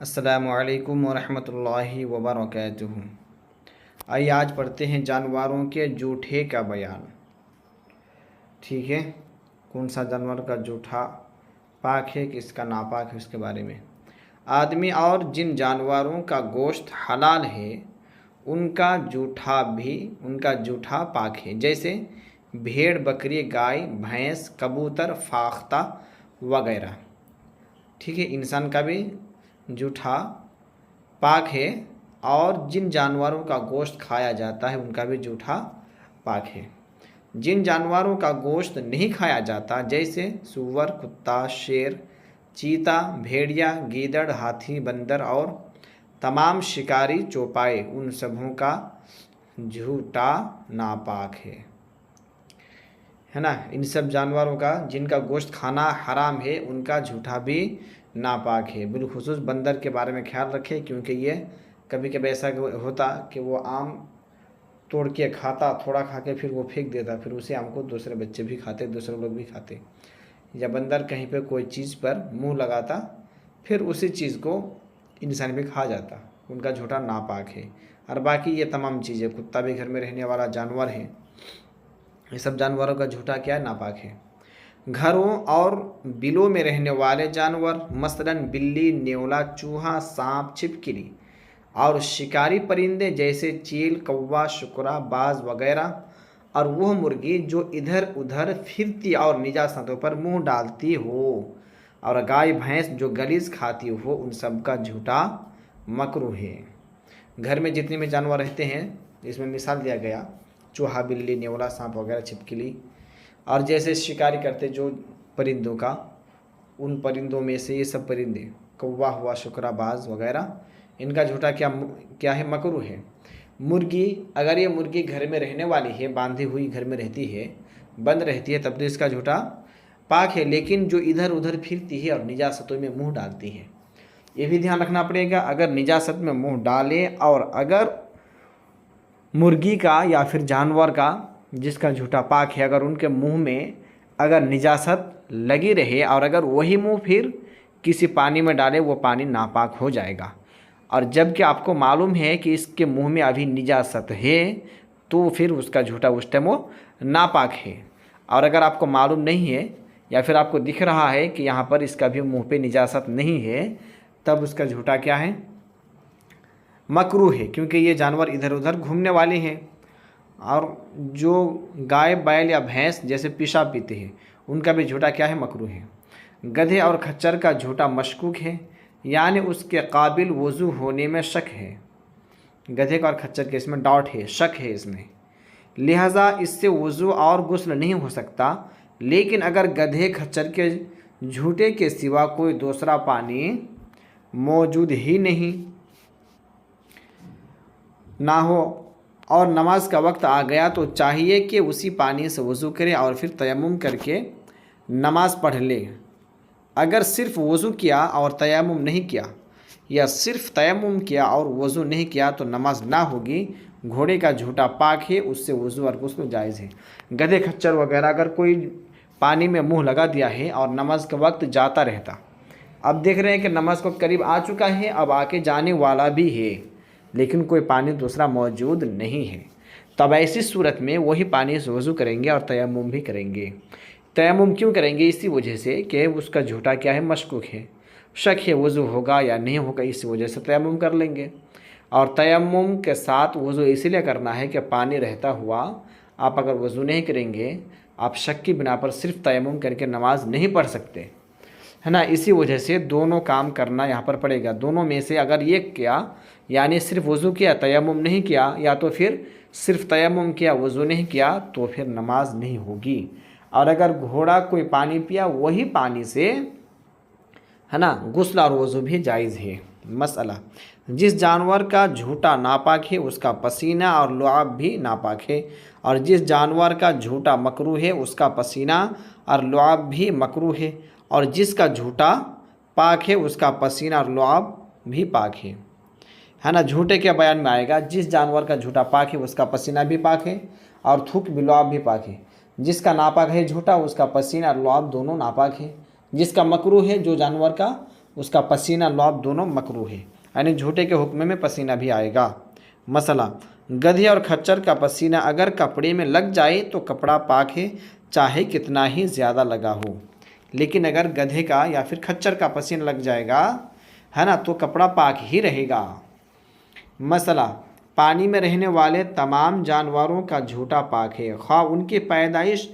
अस्सलामुअलैकुम वरहमतुल्लाहि वबरकातुहू। आइए आज पढ़ते हैं जानवरों के जूठे का बयान। ठीक है, कौन सा जानवर का जूठा पाक है, किसका नापाक है, उसके बारे में। आदमी और जिन जानवरों का गोश्त हलाल है उनका जूठा पाक है, जैसे भेड़, बकरी, गाय, भैंस, कबूतर, फाख्ता वगैरह। ठीक है, इंसान का भी जूठा पाक है और जिन जानवरों का गोश्त खाया जाता है उनका भी जूठा पाक है। जिन जानवरों का गोश्त नहीं खाया जाता, जैसे सूअर, कुत्ता, शेर, चीता, भेड़िया, गीदड़, हाथी, बंदर और तमाम शिकारी चौपाए, उन सबों का जूठा नापाक है ना। इन सब जानवरों का जिनका गोश्त खाना हराम है उनका जूठा भी नापाक है। बिलखुसूस बंदर के बारे में ख्याल रखें, क्योंकि ये कभी कभी ऐसा होता कि वो आम तोड़ के खाता, थोड़ा खा के फिर वो फेंक देता, फिर उसी आम को दूसरे बच्चे भी खाते, दूसरे लोग भी खाते। या बंदर कहीं पे कोई चीज़ पर मुंह लगाता, फिर उसी चीज़ को इंसान भी खा जाता, उनका जूठा नापाक है। और बाकी ये तमाम चीज़ें, कुत्ता भी घर में रहने वाला जानवर है, ये सब जानवरों का जूठा क्या है, नापाक है। घरों और बिलों में रहने वाले जानवर, मसलन बिल्ली, नेवला, चूहा, सांप, छिपकली और शिकारी परिंदे जैसे चील, कौवा, शुकरा, बाज वगैरह, और वह मुर्गी जो इधर उधर फिरती और निजासतों पर मुंह डालती हो, और गाय भैंस जो गलीज खाती हो, उन सब का जूठा मकरूह है। घर में जितने भी जानवर रहते हैं, इसमें मिसाल दिया गया चूहा, बिल्ली, नेवला, सांप वगैरह, छिपकली, और जैसे शिकारी करते जो परिंदों का, उन परिंदों में से ये सब परिंदे, कौवा हुआ, शुकरा, बाज वगैरह, इनका जूठा क्या है, मकरूह है। मुर्गी, अगर ये मुर्गी घर में रहने वाली है, बांधी हुई घर में रहती है, बंद रहती है, तब तो इसका जूठा पाक है। लेकिन जो इधर उधर फिरती है और निजासतों में मुंह डालती है, ये भी ध्यान रखना पड़ेगा। अगर निजासत में मुंह डाले, और अगर मुर्गी का या फिर जानवर का जिसका जूठा पाक है, अगर उनके मुंह में अगर निजासत लगी रहे और अगर वही मुंह फिर किसी पानी में डाले, वो पानी नापाक हो जाएगा। और जबकि आपको मालूम है कि इसके मुंह में अभी निजासत है, तो फिर उसका जूठा उस टाइम वो नापाक है। और अगर आपको मालूम नहीं है या फिर आपको दिख रहा है कि यहाँ पर इसका भी मुंह पे निजासत नहीं है, तब उसका जूठा क्या है, मकरूह है, क्योंकि ये जानवर इधर उधर घूमने वाले हैं। और जो गाय, बैल या भैंस जैसे पेशाब पीते हैं, उनका भी जूठा क्या है, मकरूह है। गधे और खच्चर का जूठा मशकूक है, यानी उसके काबिल वज़ू होने में शक है। गधे का और खच्चर के इसमें डाउट है, शक है इसमें, लिहाजा इससे वज़ू और गुस्ल नहीं हो सकता। लेकिन अगर गधे खच्चर के जूठे के सिवा कोई दूसरा पानी मौजूद ही ना हो और नमाज का वक्त आ गया, तो चाहिए कि उसी पानी से वज़ू करे और फिर तयम्मुम करके नमाज पढ़ ले। अगर सिर्फ वज़ू किया और तयम्मुम नहीं किया, या सिर्फ तयम्मुम किया और वज़ू नहीं किया, तो नमाज ना होगी। घोड़े का जूठा पाक है, उससे वज़ू और गुस्ल जायज़ है। गधे, खच्चर वगैरह अगर कोई पानी में मुंह लगा दिया है और नमाज का वक्त जाता रहता, अब देख रहे हैं कि नमाज को करीब आ चुका है, अब आके जाने वाला भी है, लेकिन कोई पानी दूसरा मौजूद नहीं है, तब ऐसी सूरत में वही पानी से वज़ू करेंगे और तयम्मुम भी करेंगे। तयम्मुम क्यों करेंगे? इसी वजह से कि उसका जूठा क्या है, मशकूक है, शक है वज़ू होगा या नहीं होगा, इसी वजह से तयम्मुम कर लेंगे। और तयम्मुम के साथ वज़ू इसीलिए करना है कि पानी रहता हुआ आप अगर वज़ू नहीं करेंगे, आप शक की बिना पर सिर्फ तयम्मुम करके नमाज नहीं पढ़ सकते, है ना। इसी वजह से दोनों काम करना यहाँ पर पड़ेगा। दोनों में से अगर ये किया, यानी सिर्फ वज़ू किया, तयम्मुम नहीं किया, या तो फिर सिर्फ तयम्मुम किया, वज़ू नहीं किया, तो फिर नमाज नहीं होगी। और अगर घोड़ा कोई पानी पिया, वही पानी से, है ना, गुस्ल और वज़ू भी जायज़ है। मसला, जिस जानवर का जूठा नापाक है उसका पसीना और लुआब भी नापाक है, और जिस जानवर का जूठा मकरूह है उसका पसीना और लुआब भी मकरूह है, और जिसका जूठा पाक है उसका पसीना और लुआब भी पाक है ना। झूठे के बयान में आएगा, जिस जानवर का जूठा पाक है उसका पसीना भी पाक है और थूक भी, लुआब भी पाक है। जिसका नापाक है झूठा, उसका पसीना और लुआब दोनों नापाक है। जिसका मकरूह है जो जानवर का, उसका पसीना लौब दोनों मकरूह है, यानी झूठे के हुक्म में पसीना भी आएगा। मसला, गधे और खच्चर का पसीना अगर कपड़े में लग जाए तो कपड़ा पाक है, चाहे कितना ही ज़्यादा लगा हो। लेकिन अगर गधे का या फिर खच्चर का पसीना लग जाएगा, है ना, तो कपड़ा पाक ही रहेगा। मसला, पानी में रहने वाले तमाम जानवरों का झूठा पाक है, ख्वाह उनकी पैदाइश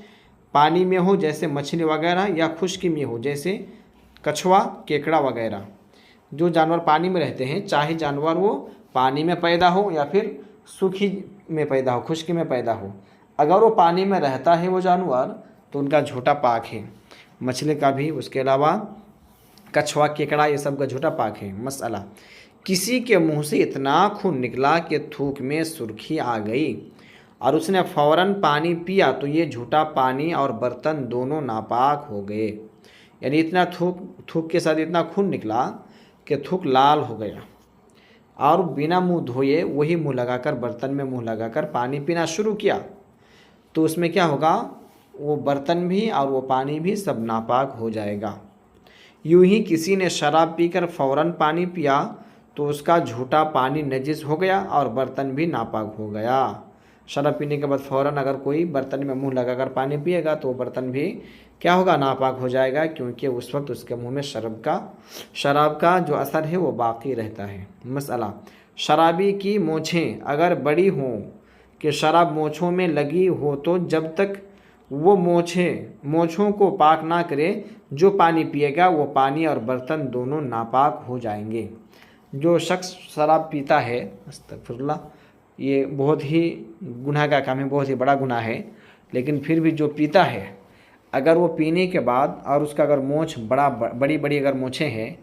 पानी में हो जैसे मछली वगैरह, या खुश्की में हो जैसे कछुआ केकड़ा वगैरह। जो जानवर पानी में रहते हैं, चाहे जानवर वो पानी में पैदा हो या फिर सूखी में पैदा हो, खुश्की में पैदा हो, अगर वो पानी में रहता है वो जानवर, तो उनका झूठा पाक है। मछली का भी, उसके अलावा कछुआ केकड़ा, ये सब का झूठा पाक है। मसला, किसी के मुंह से इतना खून निकला कि थूक में सुर्खी आ गई और उसने फ़ौरन पानी पिया, तो ये झूठा पानी और बर्तन दोनों नापाक हो गए। यानी इतना थूक के साथ इतना खून निकला कि थूक लाल हो गया, और बिना मुंह धोए वही मुंह लगाकर, बर्तन में मुंह लगाकर पानी पीना शुरू किया, तो उसमें क्या होगा, वो बर्तन भी और वो पानी भी सब नापाक हो जाएगा। यूं ही किसी ने शराब पीकर फ़ौरन पानी पिया, तो उसका झूठा पानी नजिस हो गया और बर्तन भी नापाक हो गया। शराब पीने के बाद फ़ौरन अगर कोई बर्तन में मुंह लगाकर पानी पिएगा, तो वो बर्तन भी क्या होगा, नापाक हो जाएगा, क्योंकि उस वक्त उसके मुंह में शराब का जो असर है वो बाकी रहता है। मसला, शराबी की मोछें अगर बड़ी हों कि शराब मोछों में लगी हो, तो जब तक वो मोछों को पाक ना करे, जो पानी पिएगा वो पानी और बर्तन दोनों नापाक हो जाएंगे। जो शख्स शराब पीता है, अस्तगफिरुल्लाह, ये बहुत ही गुनाह का काम है, बहुत ही बड़ा गुनाह है, लेकिन फिर भी जो पीता है, अगर वो पीने के बाद और उसका अगर मोछ बड़ी बड़ी अगर मोछें हैं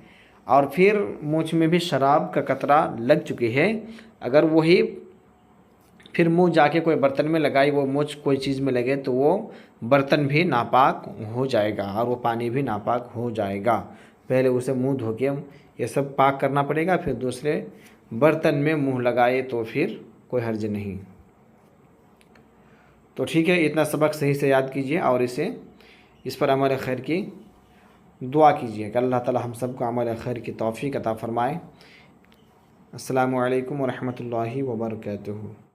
और फिर मोछ में भी शराब का कतरा लग चुकी है, अगर वही फिर मुंह जाके कोई बर्तन में लगाई, वो मोछ कोई चीज़ में लगे, तो वो बर्तन भी नापाक हो जाएगा और वो पानी भी नापाक हो जाएगा। पहले उसे मुंह धो के ये सब पाक करना पड़ेगा, फिर दूसरे बर्तन में मुंह लगाए तो फिर कोई हर्ज नहीं। तो ठीक है, इतना सबक सही से याद कीजिए और इस पर अमल खैर की दुआ कीजिए कि अल्लाह ताला हम सबको अमल खैर की तौफीक अता फ़रमाए। अस्सलामु अलैकुम व रहमतुल्लाहि व बरकातुहू।